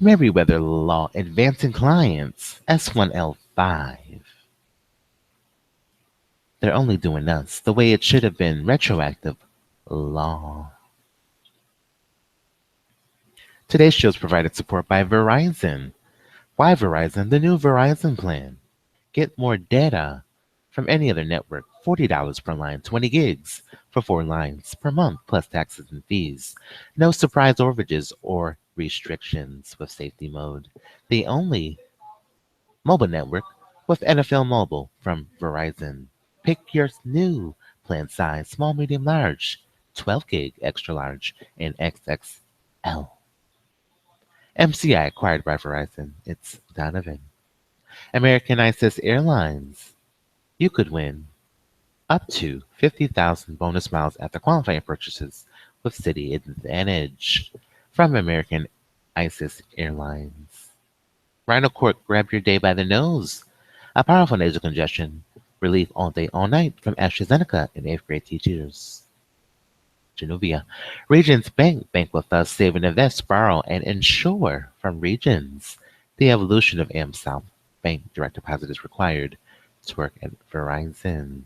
MerriweatherA.Law Advancing Clients S1L5. They're only doing us the way it should have been retroactive law. Today's show is provided support by Verizon. Why Verizon? The new Verizon plan. Get more data from any other network. $40 per line, 20 gigs for 4 lines per month, plus taxes and fees. No surprise overages or restrictions with safety mode. The only mobile network with NFL Mobile from Verizon. Pick your new plan size, small, medium, large, 12 gig, extra large, and XXL. MCI acquired by Verizon. It's Donovan. American Airlines. You could win up to 50,000 bonus miles after qualifying purchases with City Advantage from American Airlines. Rhino Court, grab your day by the nose. A powerful nasal congestion relief all day, all night from AstraZeneca and 8th grade teachers. Genovia. Regions Bank. Bank with us. Save and invest, borrow, and insure from Regions. The evolution of AM South Bank. Direct deposit is required to work at Verizon.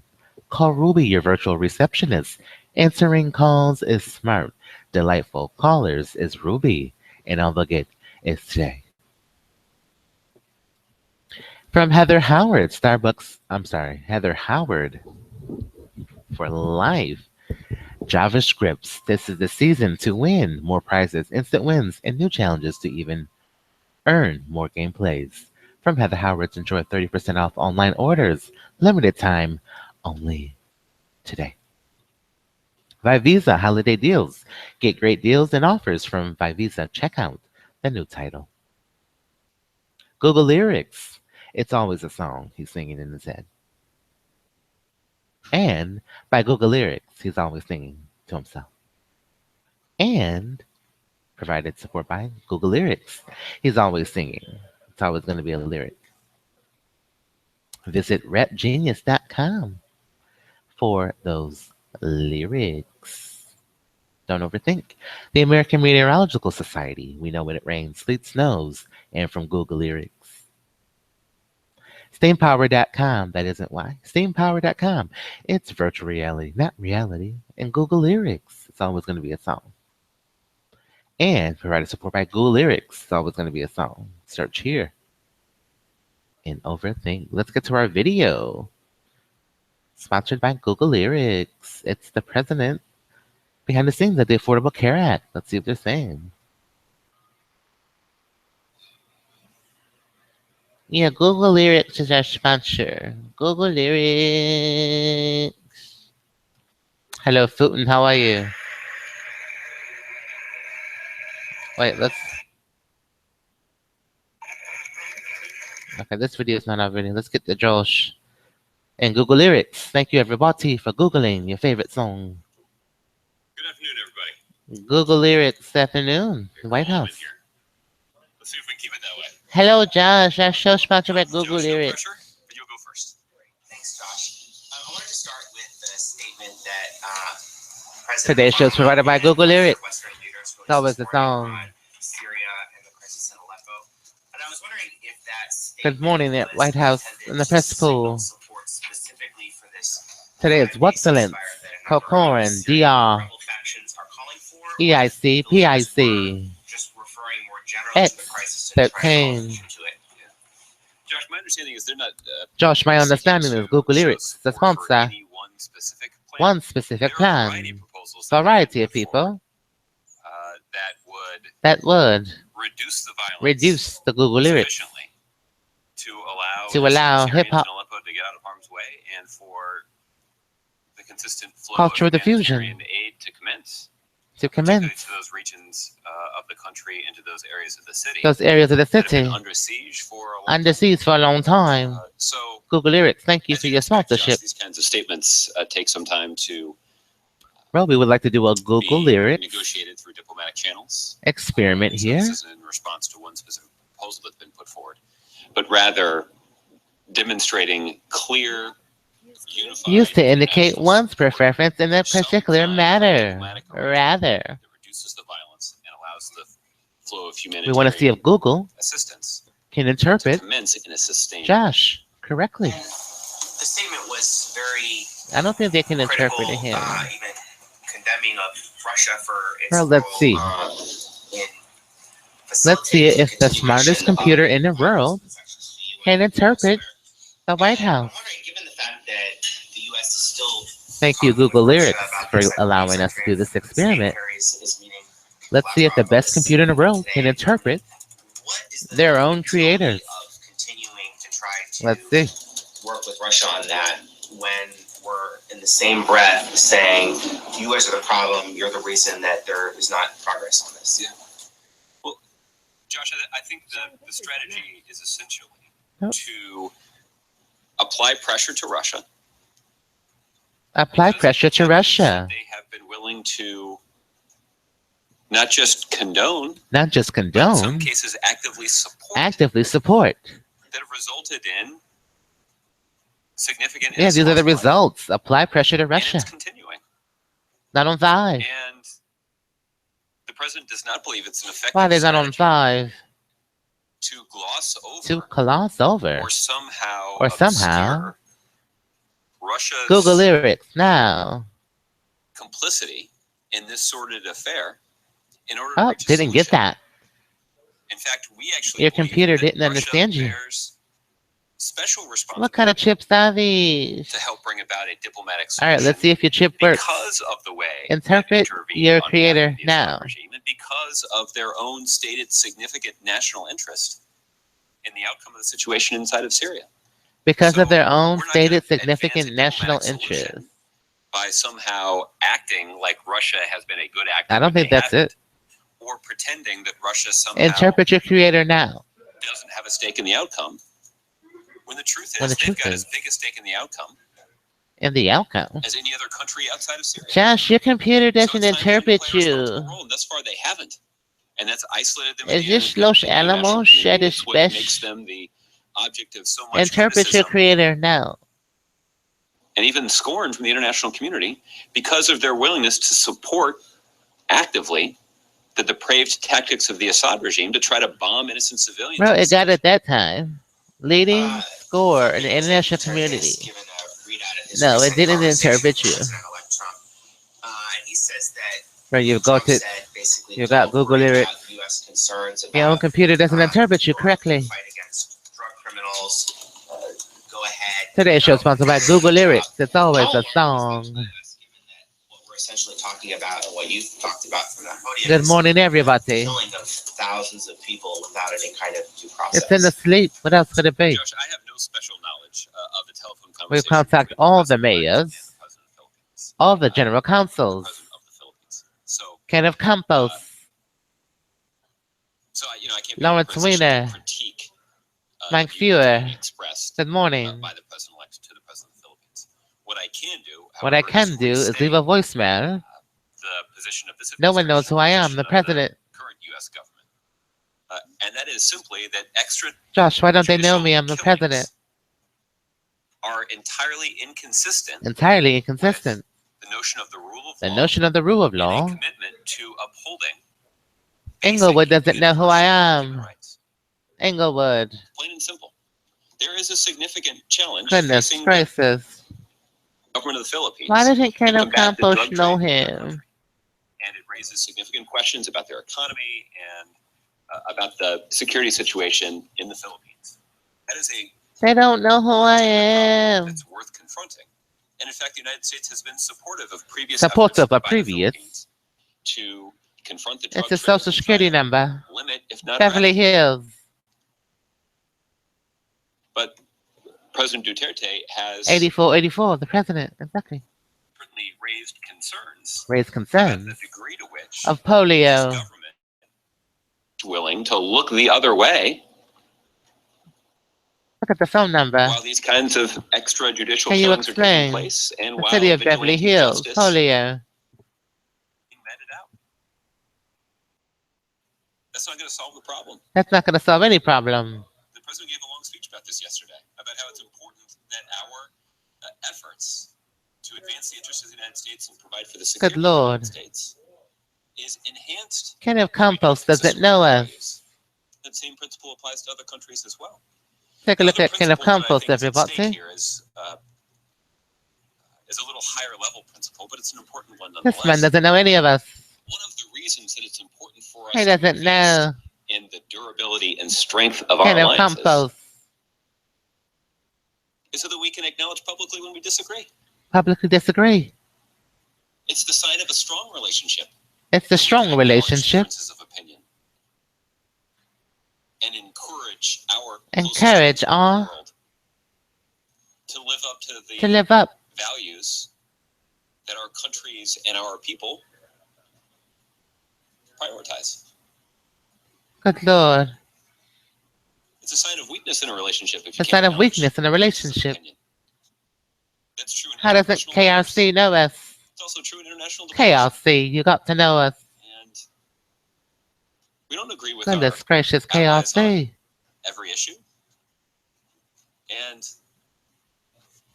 Call Ruby, your virtual receptionist. Answering calls is smart. Delightful callers is Ruby. And all they'll get is today. From Heather Howard for life. JavaScript. This is the season to win more prizes, instant wins, and new challenges to even earn more gameplays. From Heather Howard, enjoy 30% off online orders. Limited time only today. Vivisa holiday deals. Get great deals and offers from Vivisa. Check out the new title. Google Lyrics. It's always a song he's singing in his head. And by Google Lyrics, he's always singing to himself. And provided support by Google Lyrics. He's always singing. It's always going to be a lyric. Visit repgenius.com for those lyrics. Don't overthink. The American Meteorological Society. We know when it rains, sleet, snows. And from Google Lyrics. SteamPower.com, that isn't why. SteamPower.com. It's virtual reality, not reality. And Google Lyrics, it's always going to be a song. And provided support by Google Lyrics, it's always going to be a song. Search here. And overthink. Let's get to our video. Sponsored by Google Lyrics. It's the president behind the scenes of the Affordable Care Act. Let's see what they're saying. Yeah, Google Lyrics is our sponsor. Google Lyrics. Hello, Fulton. How are you? Wait, let's... Okay, this video is not our video. Let's get to Josh. And Google Lyrics. Thank you, everybody, for Googling your favorite song. Good afternoon, everybody. Google Lyrics this afternoon. The White House. Let's see if we can keep it that way. Hello, Josh. Our show sponsored by Google Josh, Lyrics. No pressure, but you'll go first. Thanks, Josh. I wanted to start with the statement that Today's show is provided by Google Lyrics. It's always the song. Syria and the crisis in Aleppo. And I was wondering if that Good morning at White House in the press pool. support specifically for this. Today is WUGceLANceCoCoranDRpicEICX13. Just referring more generally to the crisis and trying to it. Josh, my understanding is they're not. Josh, my understanding is Google Lyrics, the sponsor, one specific plan, variety of people that would reduce the Google Lyrics to allow hip-hop in Aleppo to get out of harm's way and for the consistent flow cultural of diffusion humanitarian aid to commence. to Particularly commence to those regions of the country and to those areas of the city. those areas of the that have been city under siege for a long time. for a long time. So Google Lyrics, thank you as for you'd your expect, Josh, sponsorship. these kinds of statements take some time to Well, we would like to do a Google be Lyrics negotiated through diplomatic channels. experiment So here. this isn't in response to one specific proposal that's been put forward, but rather demonstrating clear, unified, Used to indicate national one's support preference in a for some particular kind of matter. diplomatic arrangement Rather, that reduces the violence and allows the flow of We humanitarian want to see if Google assistance can to interpret commence in a sustained Josh correctly. The statement was very I don't think they can critical, interpret him. even condemning of Russia for its Well, let's role see. in Let's see facilitating if the smartest computer in the world can interpret the White House. I'm wondering, given the fact that the U.S. is still Thank you, talking with Google Russia Lyrics, about for this, I believe allowing us to Secretary do this of State experiment. Kerry's is meeting Let's see if the Lavrov best this computer in the world can today. interpret What is the their own utility creators. of continuing to try Let's to see. work with Russia on that when we're in the same breath saying you guys are the problem, you're the reason that there is not progress on this? Yeah. Well, Josh, I think the strategy is essentially Nope. to apply pressure to Russia. Apply because pressure to it happens Russia. that they have been willing to not just condone, Not just but in some condone, cases actively support, actively support. that have resulted in significant Yeah, these are the innocent loss. results. Apply pressure to And Russia. it's continuing. Not on 5. And the president does not believe it's an effective Why are they not on strategy 5? to gloss over To gloss over. or somehow Or somehow obscure Russia's Google Lyrics now. complicity in this sordid affair in order to Oh, reach a didn't get solution. that. In fact, we actually Your believe computer that didn't Russia understand you. bears special responsibility What kind of chips are these? to help bring about a diplomatic All right, solution let's see if your chip works. because of the way Interpret they've intervened your on behalf creator of the Assad now. regime and because of their own stated significant national interest in the outcome of the situation inside of Syria. Because of So, their own we're not stated gonna advance a significant national diplomatic solution interest. by somehow acting like Russia has been a good actor. I don't when think they that's haven't, it. or pretending that Russia somehow Interpret your creator now. doesn't have a stake in the outcome. When the truth When is, the they've truth got is- as big a stake in the outcome In the outcome. as any other country outside of Syria. Josh, your computer So doesn't it's time for them to interpret play a responsible you. role, and thus far they haven't. And that's isolated them Is in this the Los international Alamos community. shed a It's what makes special? them the object of so much Interpret your criticism creator now. and even scorn from the international community because of their willingness to support actively the depraved tactics of the Assad regime to try to bomb innocent civilians. Bro, in it got Syria. it that time. Leading score in the international community. Given a readout of his No, it recent didn't conversation interpret with you. President-elect Trump. And he says that Bro, you go Trump to said basically you got don't Google worry Lyrics. about U.S. concerns Your own about computer doesn't interpret you your correctly. fight against drug criminals. Go ahead. Today's show is sponsored by Google Lyrics. It's always a How song. given that what we're essentially talking about and what you talked about from that podium Good is morning, the everybody. killing of thousands of people without any kind of due process. It's in the sleep. What else could it be? Josh, I have no special knowledge of the telephone We conversation. contact between all the President-elect and mayors, the President of the Philippines. all the general The councils, President of the Philippines. So, Kenneth Campos, I can't be Lawrence in a position to Weiner, critique Mike the views Fewer. expressed Good morning. by the President-elect to the President of the Philippines. What I can do, What I however, can do is leave a voicemail. the position of this No one knows who I am, administration, the position of president. current U.S. government, and that is simply that extra Josh, why don't they know me? I'm the judicial president. killings are entirely inconsistent Entirely inconsistent. with the notion of the rule of The law notion of the rule of and a law. commitment to upholding Englewood basic doesn't know who I universal human am. rights. Englewood. Plain and simple. There is a significant challenge Goodness facing the gracious. government of the Philippines. Why doesn't to Kenneth combat the Campos drug know trade in their him? country. And it raises significant questions about their economy and about the security situation in the Philippines. That is a They don't know who I legitimate problem am. that's worth confronting. And in fact, the United States has been supportive of previous Supportive efforts of by the previous. Philippines to confront the drug It's a trade social and security try to number. limit, if not Beverly eradicate. Hills. But President Duterte has 8484, the president. Exactly. certainly raised concerns Raised about the concerns degree to which of his polio. government is willing to look the other way Look at the phone number. while these kinds of extrajudicial Can you killings are taking explain? place and The while city of Beverly vigilante Hills. justice Polio. being meted out. That's not going to solve the problem. That's not going to solve any problem. The president gave a long speech about this yesterday, about how it's important that our efforts to advance the interests of the United States and provide for the security of the Lord. United States is enhanced. Kind of compost doesn't know us. That same principle applies to other countries as well. Take a look at kind of Principle that I compost, think is at everybody. stake here is a little higher level principle, but it's an important one This man nonetheless. doesn't know any of us. One of the reasons that it's important for us He to doesn't invest know. in the durability and strength of our Kind of alliances compost. is so that we can acknowledge publicly when we disagree. Publicly disagree. It's the sign of a strong relationship. It's a We strong can acknowledge relationship. differences of opinion and encourage our Encourage closest friends in the our world to live up to the to live up. values that our countries and our people prioritize. Good Lord. It's a sign of weakness in a relationship if you A can't sign of acknowledge weakness in a differences of relationship. opinion. That's true in How doesn't international matters. KRC know us? It's also true in international diplomacy. KRC, you got to know us. And we don't agree with our Goodness gracious, allies on KRC. every issue. And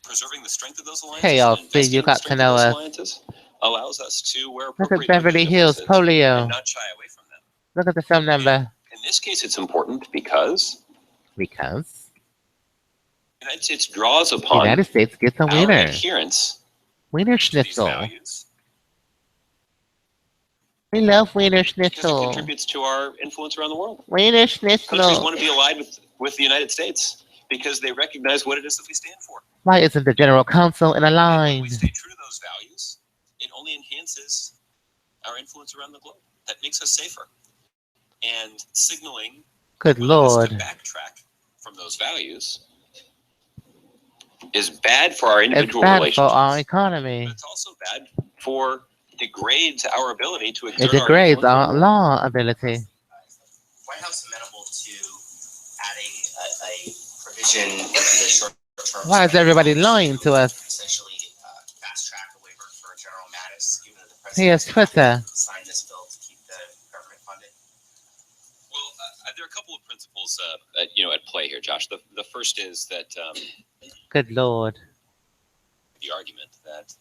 preserving the strength of those alliances and KRC, investing you in the got to strength know of those us. alliances allows us to, where Look appropriate, at note their Beverly Hills differences polio. and not shy away from them. Look at the phone number. In this case, it's important because Because the United States draws the upon United States gets a our wiener. adherence Wiener to these schnitzel. values We love Wiener because it schnitzel. contributes to our influence around the world. Wiener Countries schnitzel. want to be allied with the United States because they recognize what it is that we stand for. Why isn't the General Counsel in a And when line? we stay true to those values, it only enhances our influence around the globe. That makes us safer. And signaling Good willingness Lord. to backtrack from those values is bad for our It's individual bad for relationships. our But economy. it's also bad for degrades our ability to It exert our degrades influence on our the world. law ability. White House amenable to adding a provision in the short-term. Why is everybody lying to us? Essentially, fast track a waiver for General Mattis, given that the Here's president Twitter. signed this bill to keep the government funded. Well, there are a couple of principles, at play here, Josh. The first is that Good Lord. the argument that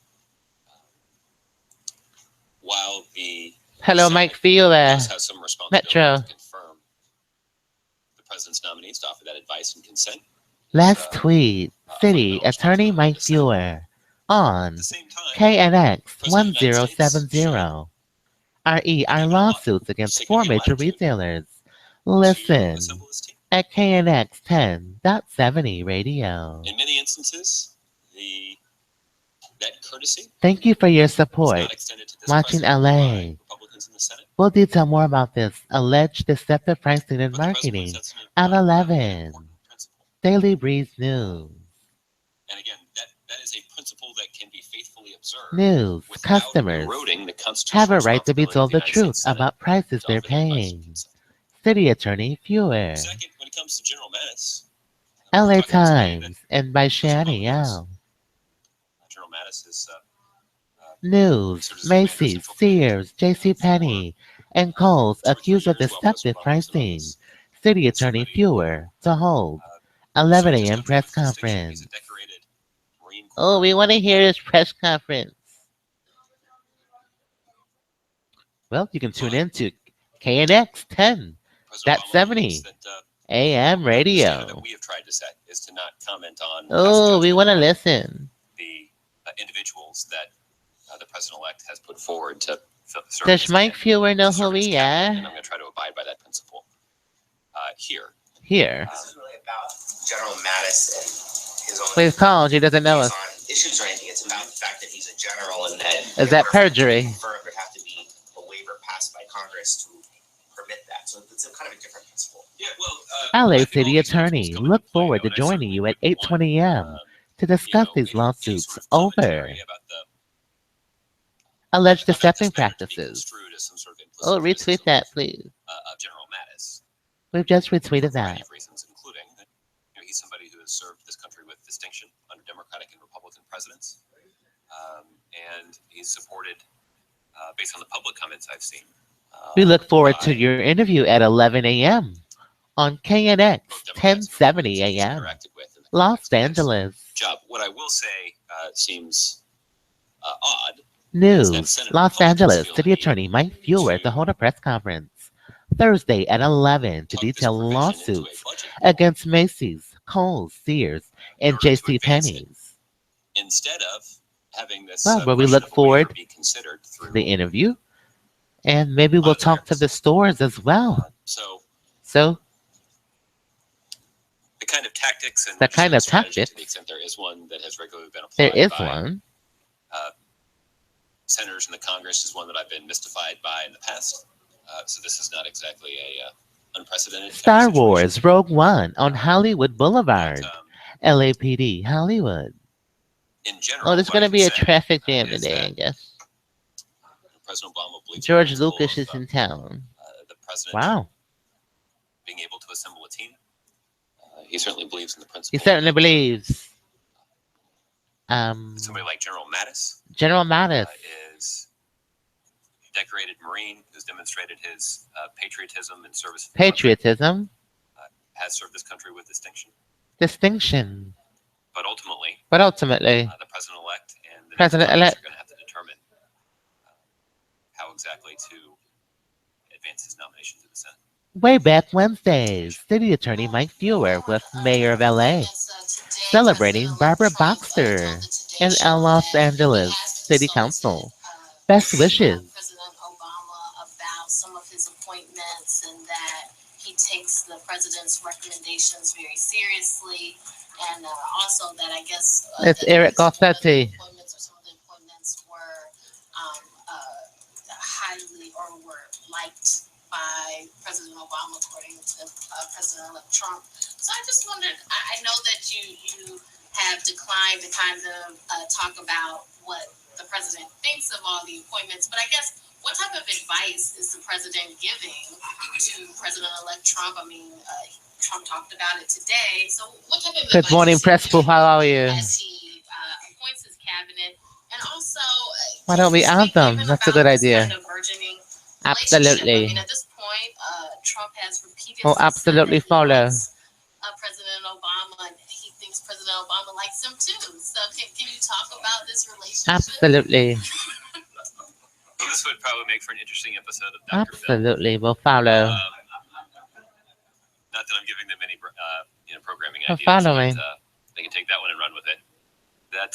while the Hello, Senate Mike Fiore. does have some responsibility Metro. to confirm the president's nominees to offer that advice and consent. Last So, tweet. City Attorney Mike Fiore on At the same time, KNX President of the United States 1070. RE our lawsuits against 4 major retailers. Listen to assemble this team. at KNX 10.70 radio. In many instances, that courtesy Thank you for your is support. not extended to this Watching president LA. by Republicans in the Senate. We'll detail more about this alleged deceptive pricing and But the president marketing sets at an 11. important principle. Daily Breeze News. And again, that is a principle that can be faithfully observed News. without Customers eroding the constitutional have a right to be responsibility told of the United truth States Senate about prices to they're offer their advice and paying. consent. City Attorney Fiore. Second, when it comes to General Mattis, LA we're talking today Times and by Shani Republicans. Yao. General Mattis is News. Macy's, Sears, JCPenney, and Kohl's accused of deceptive pricing. City Attorney Fiore to hold 11 a.m. press conference. Oh, we want to hear this press conference. Well, you can tune in to KNX 10.70 AM radio. That we have tried to set is to not comment on Oh, we want to listen. the individuals that the president-elect has put forward to serve. Does Mike Fiore know who we And are? I'm going to try to abide by that principle here. Here. This is really about General Mattis and his own. Please call. She doesn't know views us. on issues or anything. It's about the fact that he's a general and that. Is that perjury? Confirmed, there have to be a waiver passed by Congress to permit that. So it's a kind of a different principle. Yeah, well, LA City Attorney, look forward to joining you at 8:20 a.m. to discuss these lawsuits over alleged deceptive practices. Oh, retweet that, please. Of General Mattis. We've just retweeted For a variety that. of reasons, including that he's somebody who has served this country with distinction under Democratic and Republican presidents, and he's supported, based on the public comments I've seen. We look forward to by your interview at 11 a.m. on KNX both Democrats and 1070 Republicans he's a.m. interacted with in the Los context of this Angeles. job. What I will say seems odd News: Senator Los Republicans Angeles feel the City need Attorney Mike Feuer to hold a press conference Thursday at 11 to tuck this detail provision into a lawsuits budget bill against Macy's, Kohl's, Sears, in and order to J.C. advance it Penney's. instead of having this Well, we question look of a waiver forward be considered to through the interview, and maybe we'll talk to monetary. the stores as well. So So, the kind of tactics and the kind of strategy, to the tactics, extent there is one that has regularly been there applied is by one. senators in the Congress, is one that I've been mystified by in the past. So this is not exactly a unprecedented Star kind of situation. Wars Rogue One on Hollywood Boulevard, But, LAPD, Hollywood. in general, Oh, there's what going I to can be a say, traffic jam is today, I that guess. President Obama believes in the George principle Lucas of is in town. the president Wow. being able to assemble a team. He certainly believes in the principle. He certainly believes. Somebody like General Mattis General Mattis. is a decorated Marine who's demonstrated his patriotism and service. To the Patriotism. country, has served this country with distinction. Distinction. But ultimately, the the president-elect and the President-elect are going to have to determine how exactly to advance his nomination to the Senate. way back Wednesdays, City Attorney Mike Feuer with Mayor of LA celebrating Barbara Boxer in Los Angeles City Council. Best wishes. President Obama about some of his appointments and that he takes the president's recommendations very seriously, and also that I guess It's Eric Gossetti. Appointments or some of the appointments were highly or were liked by President Obama, according to President-elect Trump. So I just wondered. I know that you have declined to kind of talk about what the president thinks of all the appointments, but I guess what type of advice is the president giving to President-elect Trump? I mean, Trump talked about it today. So what type of Good advice morning, is he Principal. giving How are you? as he appoints his cabinet? And also, Why don't we ask them? That's a good idea. Kind of burgeoning Absolutely. I mean, at this point, Trump has repeatedly Oh, absolutely said that he follow. likes, President Obama, and he thinks President Obama likes him too. So can you talk about this relationship? Absolutely. This would probably make for an interesting episode of Dr. Absolutely. We'll follow. Not that I'm giving them any programming We're ideas, following. but they can take that one and run with it. That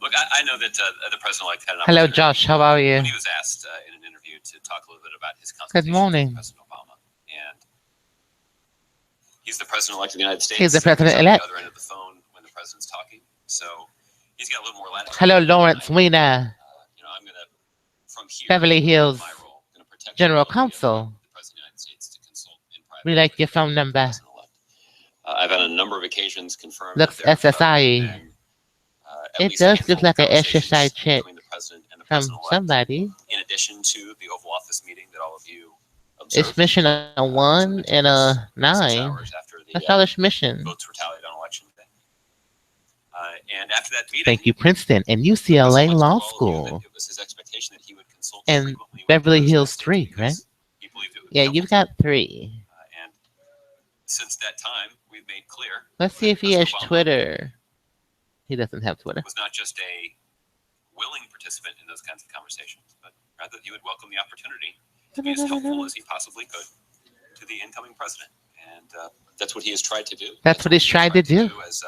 look, I know that the president-elect had an Hello, opportunity Josh. How are you? when he was asked in an interview to talk a little bit about his Good consultations morning. with President Obama, and he's the president-elect of the United States. He's the so president-elect. on the other end of the phone when the president's talking, so he's got a little more latitude. Hello, Lawrence Weiner, I'm gonna from here, Beverly Hills my role, gonna protect General the ability of Counsel. the president of the United States to consult in private. We like your phone with the number. president-elect. I've had a number of occasions confirmed Looks that there have SSI. been, at It least a does handful look like of an conversations SSI check between the president and the from president-elect, somebody. in addition to the Oval Office meeting that all of you It's observed. mission a 1 and a 9. Hours after the That's all it's mission. votes were tallied on election day. And after that meeting, Thank you, Princeton and UCLA Law School. it was his expectation that he would consult And frequently with Beverly the Hills president 3, right? because he believed it would be Yeah, you've helpful. got 3. And since that time, we've made clear Let's see if he has President Obama Twitter. He doesn't have Twitter. was not just a willing participant in those kinds of conversations, but rather he would welcome the opportunity to be as helpful as he possibly could to the incoming president. And that's what he has tried to do. That's what he's tried to do. As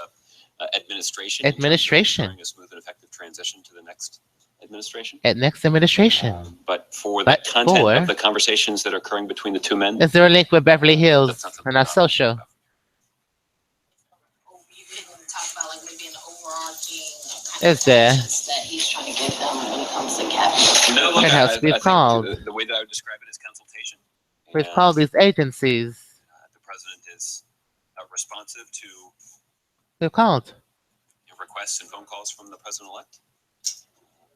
administration. Administration. Ensuring a smooth and effective transition to the next administration. At next administration. But for the But content for- of the conversations that are occurring between the two men, Is there a link with Beverly Hills that's not something on our that I'm social? about. You didn't talk about like maybe an overarching Is there? that he's trying to give them when it comes to cabinet. No, look, Perhaps we've think called. the way that I would describe it is consultation. We've And, called these agencies. the president is responsive to We've called. requests and phone calls from the president-elect.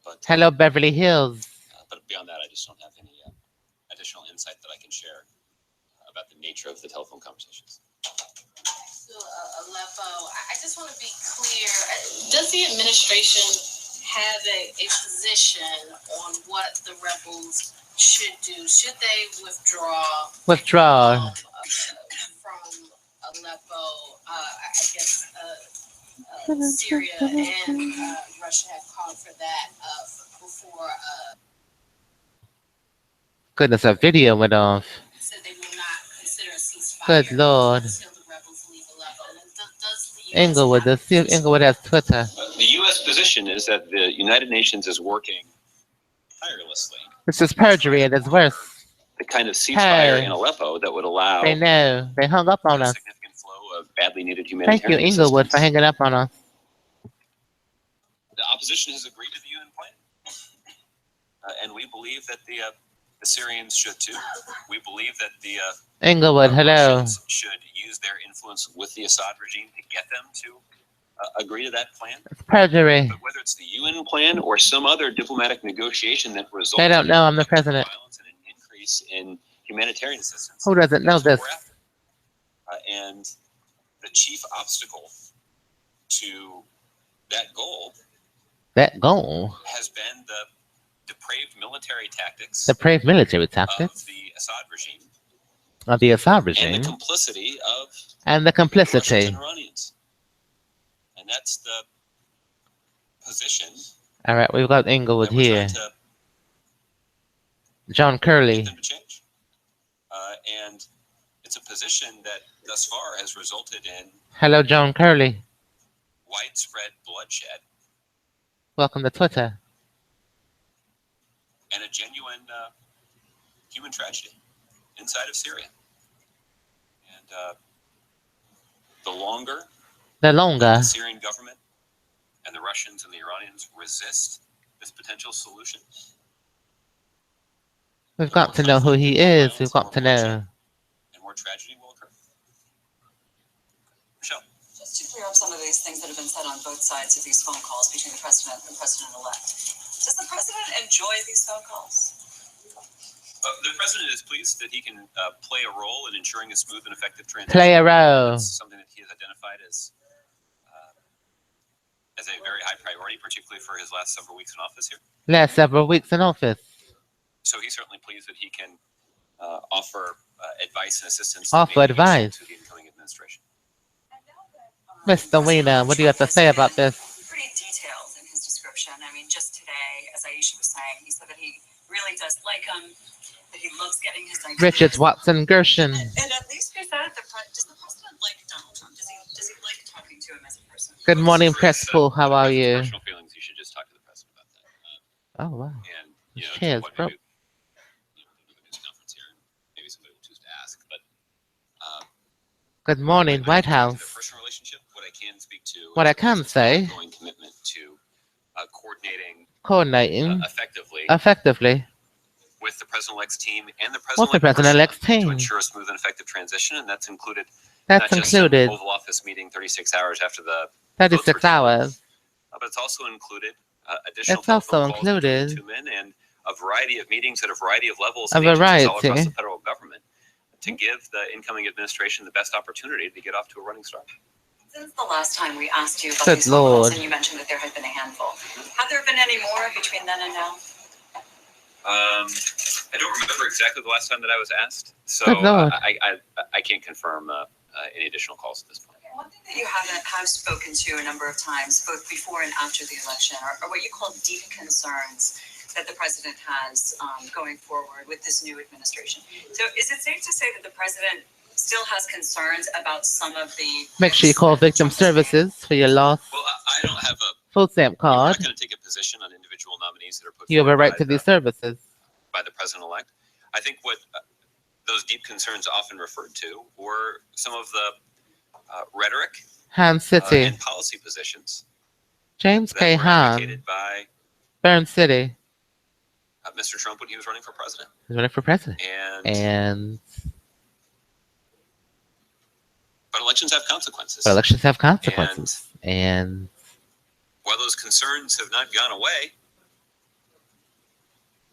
But Hello, Beverly Hills. but beyond that, I just don't have any additional insight that I can share about the nature of the telephone conversations. So, Aleppo, I just want to be clear. Does the administration have a position on what the rebels should do? Should they withdraw Withdraw. from Aleppo? I guess Syria and Russia have called for that for Goodness, a video went off. said they will not consider a ceasefire Good Lord. until the rebels leave Aleppo. And does the US Inglewood, have a let's see if position? Inglewood has Twitter. The U.S. position is that the United Nations is working tirelessly. This is perjury at its worst. The kind of ceasefire Hey. in Aleppo that would allow They know. They hung up on a us. significant flow of badly needed Thank you, humanitarian Inglewood, for assistance. hanging up on us. The opposition has agreed to the UN plan, and we believe that the Syrians should too. We believe that the Inglewood, hello. Russians should use their influence with the Assad regime to get them to agree to that plan. It's perjury. But whether it's the UN plan or some other diplomatic negotiation that results They don't know I'm the president. violence and an increase in humanitarian assistance. Who doesn't know that's what this? we're after. And the chief obstacle to that goal That goal. has been the depraved military tactics The brave military of tactics the Assad regime of the Assad and regime the complicity of and the the Russians complicity. and Iranians. And that's the position All right, we've got Inglewood that we're here. trying to John Curley. get them to change. And it's a position that thus far has resulted in Hello, John Curley. widespread bloodshed Welcome to Twitter. and a genuine human tragedy inside of Syria. And the longer The longer. the Syrian government and the Russians and the Iranians resist this potential solution, We've got to know who he is. We've got to know. and more tragedy will occur. Michelle. Just to clear up some of these things that have been said on both sides of these phone calls between the president and president-elect. Does the president enjoy these phone calls? The president is pleased that he can play a role in ensuring a smooth and effective transition. Play a role. That's something that he has identified as a very high priority, particularly for his last several weeks in office here. Last several weeks in office. So he's certainly pleased that he can offer advice and assistance Offer advice. to the incoming administration. Mr. Weiner, what do you have to say about this? Pretty detailed in his description. I mean, just today, as Aisha was saying, he said that he really does like him, that he loves getting his ideas. Richards, Watson, Gershon. And at least he said, does the president like Donald Trump? Does he like talking to him as a person? Good morning, For his, Press Pool. How are you? Personal feelings, you should just talk to the president about that. Oh, wow. And you know, Cheers, what bro. we do, do the news conference here, and maybe somebody will choose to ask. But Good morning, White their House. personal relationship, what I can speak to, What I is can his say, ongoing commitment to coordinating coordinating effectively with the president-elect's team and the What's the president-elect's president-elect's to team? ensure a smooth and effective transition, and that's included That's not just an included Oval Office meeting 36 hours after the 36 hours. but it's also included additional It's also telephone calls between included the two men and a variety of meetings at a variety of levels a and agencies all across variety. the federal government to give the incoming administration the best opportunity to get off to a running start. Since the last time we asked you about Good these phone calls, Lord. and you mentioned that there had been a handful, have there been any more between then and now? I don't remember exactly the last time that I was asked, so Good Lord. I can't confirm any additional calls at this point. One thing that you have spoken to a number of times, both before and after the election, are what you call deep concerns that the president has going forward with this new administration. So is it safe to say that the president still has concerns about some of the... Make sure you call Victim Services for your lost Well, I don't have a... food stamp I'm card. not going to take a position on individual nominees that are put You have a forward right by to the- these services. by the president-elect. I think what those deep concerns often referred to were some of the rhetoric Han City. and policy positions James that K. were Han. advocated by Burn City. Mr. Trump when he was running for president. He's running for president. And but elections have consequences. But elections have consequences. And While those concerns have not gone away,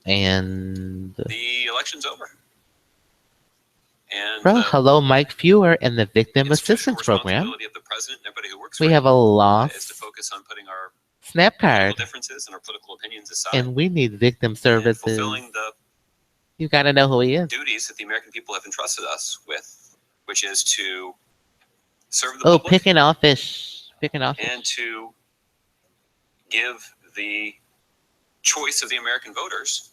the election's over. And well, hello, Mike Fewer and the Victim Assistance Program. responsibility of the president and everybody who works We for have a him is to lost focus on putting our snap political card. differences and our political opinions aside And we need victim and services. fulfilling the You gotta know who he is. duties that the American people have entrusted us with, which is to serve the Oh, public picking off fish. Picking off fish. and to give the choice of the American voters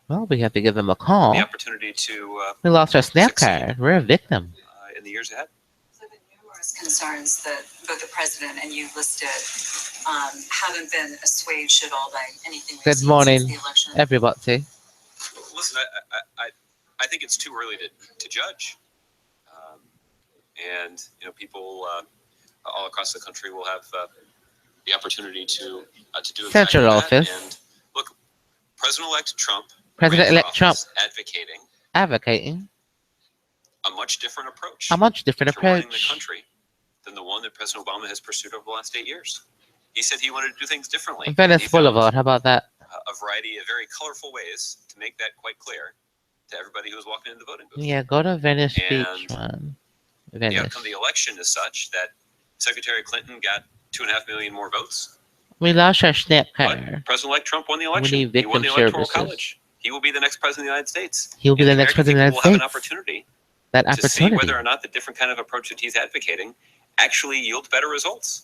Well, we have to give them a the call. opportunity to We lost our snap succeed. card. We're a victim. In the years ahead. So the numerous concerns that both the president and you listed haven't been assuaged at all by anything we've Good seen morning, since the election. everybody. Listen, I think it's too early to judge, and people all across the country will have the opportunity to do Central exactly office. that. And look, President-elect Trump, President-elect ran for Trump office advocating a much different approach a much different to running the approach. country than the one that President Obama has pursued over the last 8 years. He said he wanted to do things differently. Venice He found Boulevard, how about that? a variety of very colorful ways to make that quite clear to everybody who was walking into the voting booth. Yeah, go to Venice Beach, And man. The Venice. outcome of the election is such that Secretary Clinton got 2.5 million more votes. We lost our snap But card. President-elect Trump won the election. need He won the victim Electoral services. College. He will be the next president of the United States. He'll be And the next American president of the people will United have an States. opportunity That to see opportunity. whether or not the different kind of approach that he's advocating actually yields better results.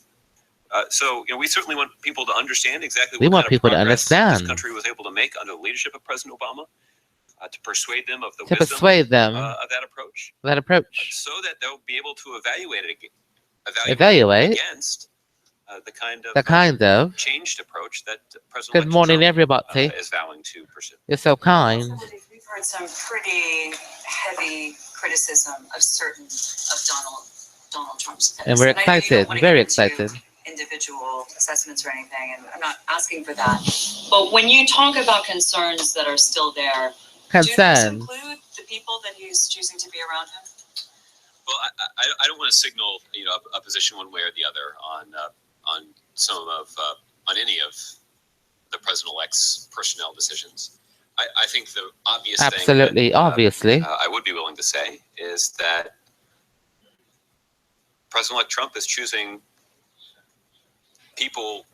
So we certainly want people to understand exactly We what want kind people of to progress understand. this country was able to make under the leadership of President Obama, to persuade them of the To wisdom persuade them of that approach, that approach. so that they'll be able to evaluate Evaluate against the the kind of. changed approach that President Good morning, Trump everybody. is vowing to pursue. You're so kind. We've heard some pretty heavy criticism of Donald Trump's attempts. And we're I know you don't excited, wanna very get into excited. individual assessments or anything, and I'm not asking for that. But when you talk about concerns that are still there, do those Concerns. include the people that he's choosing to be around him? Well, I don't want to signal a position one way or the other on on any of the president-elect's personnel decisions. I think the obvious Absolutely, thing obviously. I would be willing to say is that President-elect Trump is choosing people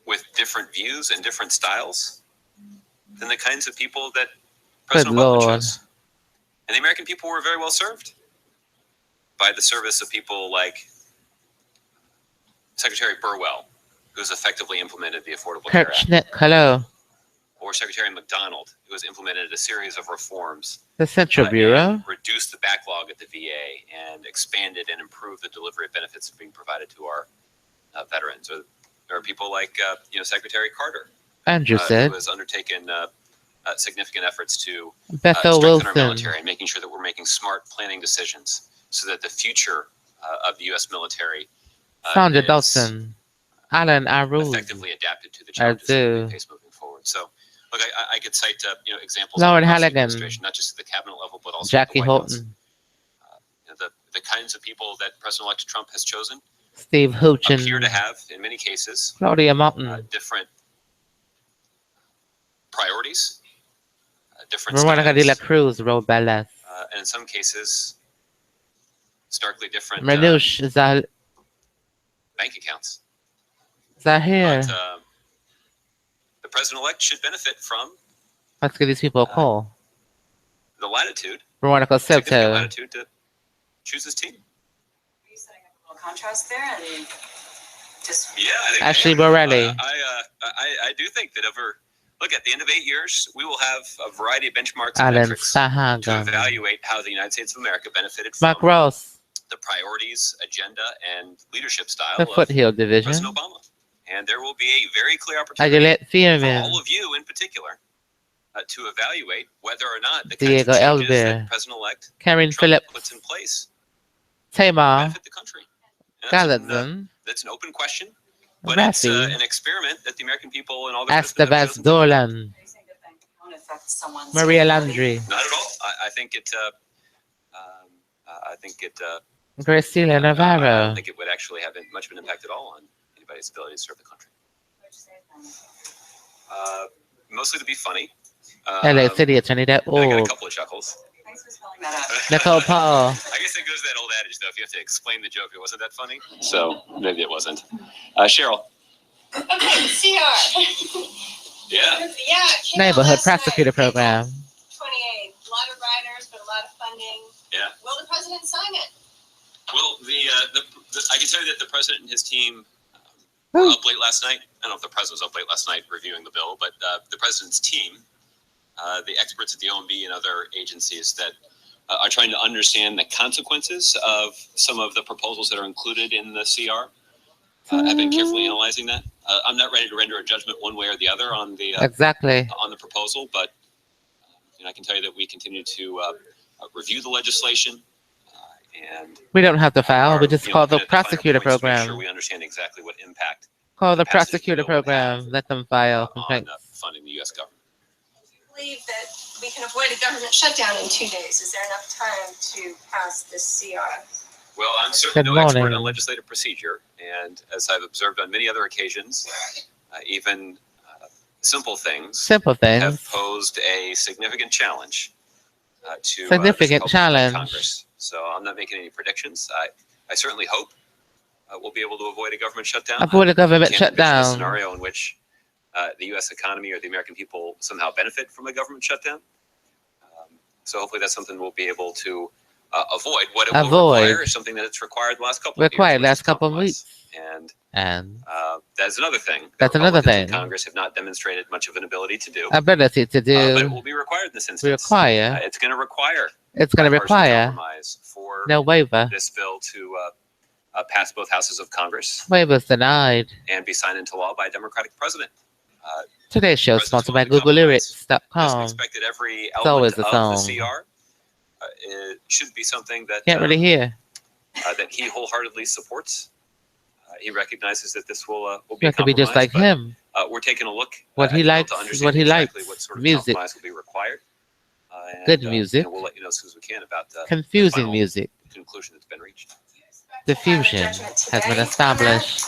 with different views and different styles than the kinds of people that President Obama Lord. chose. And the American people were very well served by the service of people like Secretary Burwell, who's effectively implemented the Affordable Care Act, Kirchner, hello. or Secretary McDonald, who has implemented a series of reforms The Central Bureau. and reduced the backlog at the VA and expanded and improved the delivery of benefits being provided to our veterans. Or there are people like Secretary Carter, Andrew said. who has undertaken significant efforts to Bethel strengthen our Wilson. military and making sure that we're making smart planning decisions so that the future of the U.S. military Sandra is Dawson. Alan Arul. effectively adapted to the challenges that do. we face moving forward. So, look, I could cite examples Lauren across the Halligan. administration, not just at the cabinet level, but also Jackie at the White House. Holton. The kinds of people that President-elect Trump has chosen Steve appear Hoochin. to have, in many cases, Claudia Martin. different priorities, different Veronica de la styles, Cruz. Robelas. and in some cases, starkly different Manouche. bank accounts. Zahir. But the president-elect should benefit from Let's give these people a call. the latitude, Veronica significant Septo. latitude to choose his team. Are you setting up a little contrast there and just Yeah, I think Ashley I am. Borelli. I do think that look, at the end of 8 years, we will have a variety of benchmarks and Alan metrics to Sahagan. evaluate how the United States of America benefited from Mark Ross. the priorities, agenda, and leadership style The of Foothill Division. President Obama. And there will be a very clear opportunity Aguilette for Thierman. all of you in particular to evaluate whether or not the Diego kinds of changes Elber. that President-elect Karen Trump Phillips. puts in place Tamar. benefit the country. And that's an Gallatin. open question, but it's Rafi. an experiment that the American people and all the presidents have Estevas chosen. Dolan. you think that thing won't affect someone's Maria ability? Landry. Not at all. I think it. I think it. Graciela I Navarro. don't think it would actually have much of an impact at all on anybody's ability to serve the country. What'd you say then? Mostly to be funny. LA City Attorney. I got a .org. couple of chuckles. Thanks for spelling that out. Nicole Paul. I guess it goes to that old adage, though. If you have to explain the joke, it wasn't that funny. So maybe it wasn't. Cheryl. Okay, CR. Yeah. Yeah. it came out Neighborhood last night, Prosecutor April Program. 28th. A lot of riders, but a lot of funding. Yeah. Will the president sign it? Well, I can tell you that the president and his team were up late last night. I don't know if the president was up late last night reviewing the bill, but the president's team, the experts at the OMB and other agencies that are trying to understand the consequences of some of the proposals that are included in the CR. I've been carefully analyzing that. I'm not ready to render a judgment one way or the other on the on the proposal, but I can tell you that we continue to review the legislation, and We don't have to file. We just call the looking at finer prosecutor points to make program. sure we understand exactly what impact Call the passage of prosecutor bill would program. have, Let them file on complaints. funding the U.S. government. I believe that we can avoid a government shutdown in 2 days. Is there enough time to pass this CR? Well, I'm certainly Good no expert morning. on legislative procedure, and as I've observed on many other occasions, even simple things have posed a significant challenge to Significant this challenge. Congress. So I'm not making any predictions. I certainly hope we'll be able to avoid a government shutdown. Avoid a government I can't envision a shutdown. scenario in which the U.S. economy or the American people somehow benefit from a government shutdown. So hopefully that's something we'll be able to avoid. What it will require is something that it's required the last couple of years. Last couple of weeks. And that's another thing. That's another thing. Congress have not demonstrated much of an ability to do. Ability to do. But it will be required in this instance. Require. It's going to require. It's going to require. Compromise for No waiver. this bill to pass both houses of Congress. Waivers denied. And be signed into law by a Democratic president. Today's show is sponsored by GoogleLyrics.com. Expected every It's always element a of song. the CR it should be something that Can't really hear. that he wholeheartedly supports. He recognizes that this will You be have to be just like him. We're taking a look What he likes, what he likes. what sort of Music. compromise will be required. Good music. And we'll let you know as soon as we can about the Confusing final music. conclusion that's been reached. Diffusion has been established.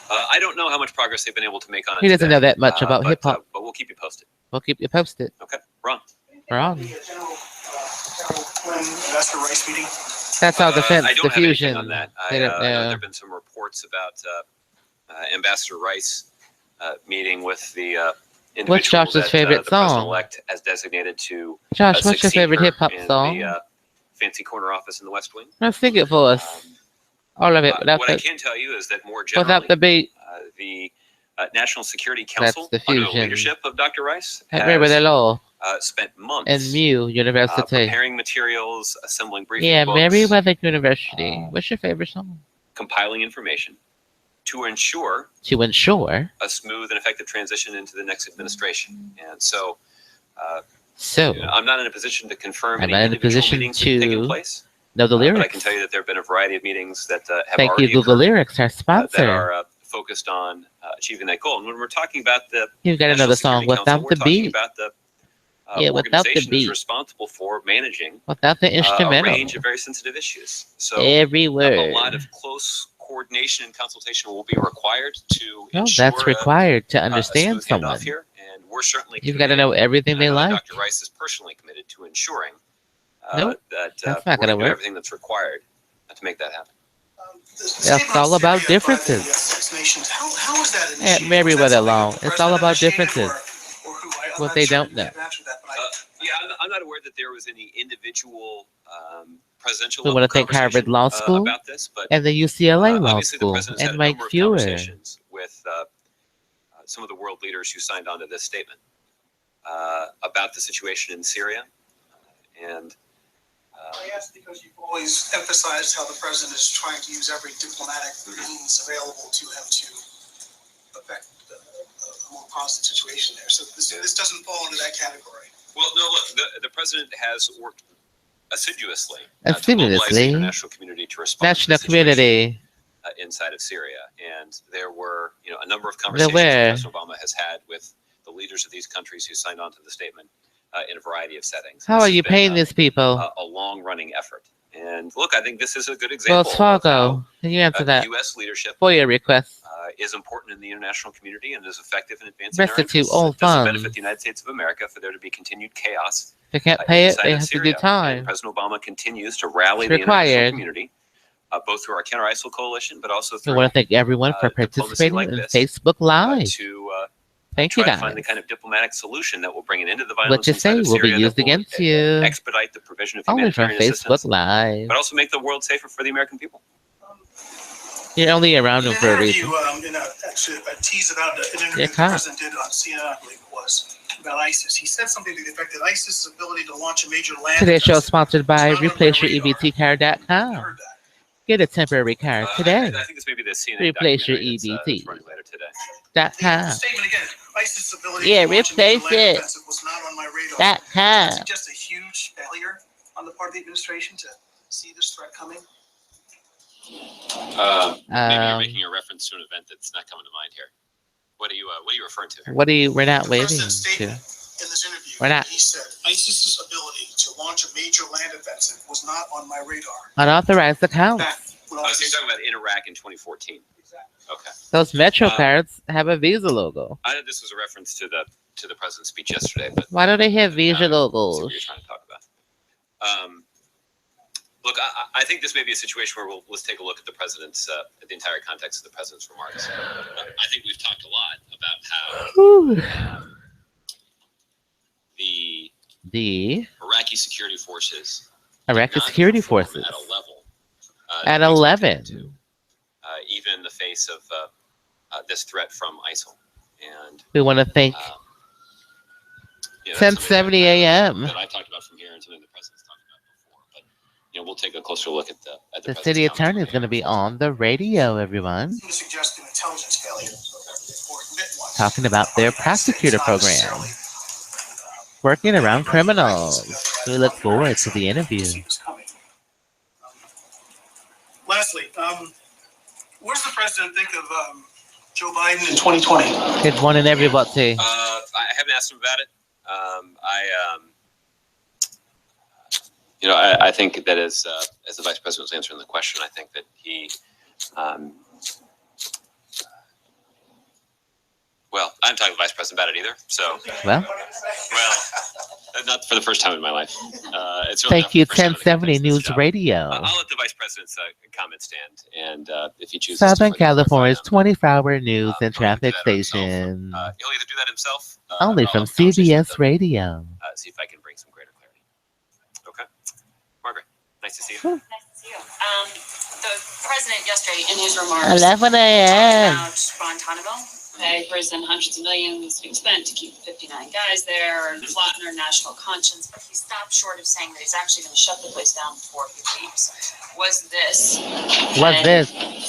I don't know how much progress they've been able to make on it. He doesn't today, know that much about hip hop. but we'll keep you posted. We'll keep you posted. Okay, Ron. Wrong. Investor rights meeting. That's all defense. I don't diffusion. have anything on that. They don't There know. have been some reports about Ambassador Rice meeting with the individual What's Josh's that, favorite the song? president-elect has designated to Josh, what's your succeed favorite her hip hop in song? The fancy corner office in the West Wing. Now sing it for us. All of it without What I the can tell you is that more generally, without the beat. the National Security Council, That's under the diffusion. leadership of Dr. Rice, At has MerriweatherA.Law spent months and MU-University. preparing materials, assembling briefing Yeah, books, Merriweather University. What's your favorite song? compiling information to ensure To ensure. a smooth and effective transition into the next administration. And so So, I'm not in a position to confirm I'm any not in a individual position meetings that have taken to place. know the But I lyrics. can tell you that there have been a variety of meetings that have Thank you, already Google occurred, Lyrics, our that sponsor. are focused on achieving that goal. And when we're talking about the You've got National another song Security Council, without we're the talking beat. about the Yeah, without the organization that's beat. responsible for managing Without the a instrumental. range of very sensitive issues. So Every a word. lot of close coordination and consultation will be required to No, ensure that's required to a understand smooth handoff someone. here. And we're certainly You've got to committed, know everything and they I know that like. Dr. Rice is personally committed to ensuring Nope, that that's not we're gonna gonna do work. everything that's required to make that happen. It's all about differences. How is that At initiated? MerriweatherA.Law, Was that it's all something about the president differences. initiated or who? I'm What not they sure don't you know. have answered that, but Yeah, I'm not aware that there was any individual presidential We level want to thank Harvard conversation, Law School about this, but and the UCLA Law obviously the School president's had and a Mike number of Fewer. conversations with some of the world leaders who signed on to this statement about the situation in Syria. And I asked because you've always emphasized how the president is trying to use every diplomatic means available to him to affect a more positive situation there. So this doesn't fall into that category. well, no, look, the president has worked assiduously to mobilize the Assiduously. international community to respond National to the situation, community. inside of Syria. And there were, a number of There conversations were. that President Obama has had with the leaders of these countries who signed on to the statement in a variety of settings. How This are has you been, paying these people? a long-running effort. And look, I think this is a good example Wells of Fargo. how Can you answer that? U.S. leadership FOIA request. is important in the international community and is effective in advancing our Restitute interests. all It doesn't funds. benefit the United States of America for there to be continued chaos. They can't pay it. inside They of have to Syria. do time. And President Obama continues to rally It's the international required. community, both through our counter-ISIL coalition, but also We through want to thank everyone for diplomacy participating like in this, Facebook Live. to Thank you try to guys. find the kind of diplomatic solution that will bring an end to the violence What you inside say of will be Syria, that used will against you. expedite the provision of Only from humanitarian Facebook assistance, Live. but also make the world safer for the American people. You're only around In him an for a interview, reason. actually a tease about an interview Yeah, the Kyle. president did on CNN, I believe it was, about ISIS. He said something to the effect that ISIS's ability to launch a major land Today's show is offensive sponsored by was not on my radar. I ReplaceYourEBTCard.com. heard that. Get a temporary card today. I think this may be the CNN Replace your documentary that's EBT. running later today. Dot The com. statement again, ISIS's ability Yeah, to launch a major replace land it. offensive was not on my radar. Dot Does that com. suggest a huge failure on the part of the administration to see this threat coming? Maybe you're making a reference to an event that's not coming to mind here. What are you referring to here? We're not The waiting president's to. statement in this interview, We're not. he said ISIS's ability to launch a major land offensive was not on my radar. Unauthorized accounts. Back when So I you're was talking about in Iraq in 2014. Okay. Those Metro cards have a Visa logo. I know this was a reference to the president's speech yesterday, but Why do they have Visa see what logos? you're trying to talk about. Look, I think this may be a situation where let's take a look at the president's, at the entire context of the president's remarks. I think we've talked a lot about how the Iraqi security forces Iraqi not security perform forces at a level at that we 11. expect them to, even in the face of this threat from ISIL. And We want to thank yeah, that's something 10:70 a.m. that I talked about from here and something the president's talked about before. But we'll take a closer look at the The city attorney is going to be on the radio, everyone, to suggest an intelligence failure or admit one. talking about their prosecutor program, working around criminals. We look forward to the interview. Lastly, what does the president think of Joe Biden in 2020? It's one in everybody. I haven't asked him about it. I think that as the vice president was answering the question, I think that he, well, I haven't talked to the vice president about it either. So, Well, not for the first time in my life. It's really not thank for you, the first time in the 1070 context of this News job. Radio. I'll let the vice president's comment stand, and if he chooses Southern to further California's clarify them, 24-hour news and he'll either do traffic that himself. station. He'll either do that himself. Only or I'll from have a conversation with CBS him, Radio. see if I can bring some greater clarity. Okay, Margaret, nice to see you. Nice to see you. The president yesterday in his remarks 11 a.m. talked about Guantanamo. Okay, prison, hundreds of millions being spent to keep 59 guys there and flatten our national conscience. But he stopped short of saying that he's actually going to shut the place down before he leaves. Was this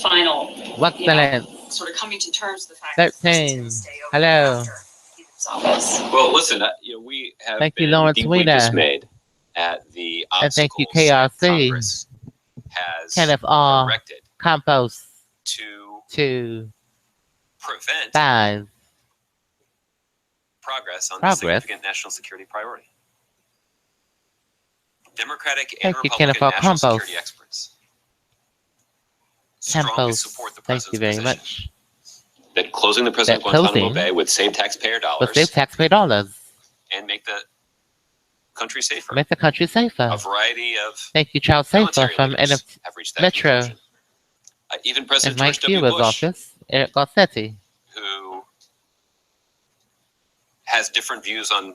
final WUGceLANCE sort of coming to terms with the fact that 13. he's stay over Hello. after he leaves office? Well, listen, we have Thank you, been Lawrence deeply Weiner. dismayed at the And thank you, obstacles that KRC. Congress has Kenneth R. erected Campos to 2 prevent 5. progress on Progress. this significant national security priority. Democratic and Thank you, Republican Kenneth R. national Campos. security experts strongly Campos. support the Thank you president's very position much. that closing the prison of That Guantanamo closing Bay would save taxpayer dollars But save taxpayer dollars. and make the country safer. Make the country safer. A variety of Thank you, Charles Safer military from leaders NF have reached that Metro. conclusion. Even in President Mike George W. Cuba's Bush, office, Eric Garcetti. who has different views on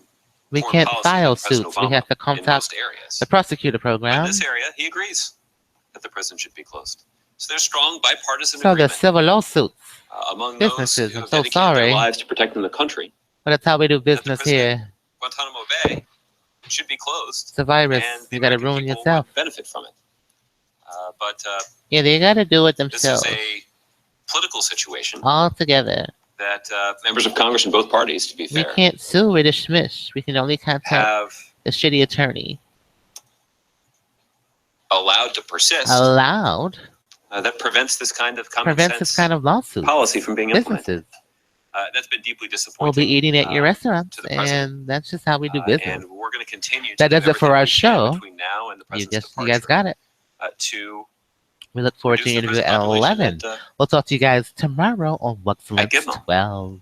We foreign can't policy file than President suits. We Obama have to in contact most areas. the prosecutor But in program. this area, he agrees that the president should be closed. So there's strong bipartisan So there's agreement civil lawsuits. among those businesses, who I'm have so dedicated sorry. their lives to protecting the country. But that's how we do That the business president- here. Guantanamo Bay should be closed. It's a virus. And the You gotta American ruin people yourself. would benefit from it. But Yeah, they gotta do it this themselves. is a political situation All together. that members of Congress in both parties, to be We fair, can't sue or dismiss. We can only contact have the shitty attorney. allowed to persist. Allowed. That prevents this kind of common Prevents sense this kind of lawsuit. policy from being implemented. Businesses That's been deeply will disappointing. be eating at your restaurants, to the president. and that's just how we do business. And we're going to continue. That to does do it for everything our we can show. between now and the You president's guys got it. to We look forward to reduce your the interview prison at population 11. at, We'll talk to you guys tomorrow on At WUGceLANCE Gizmo. 12.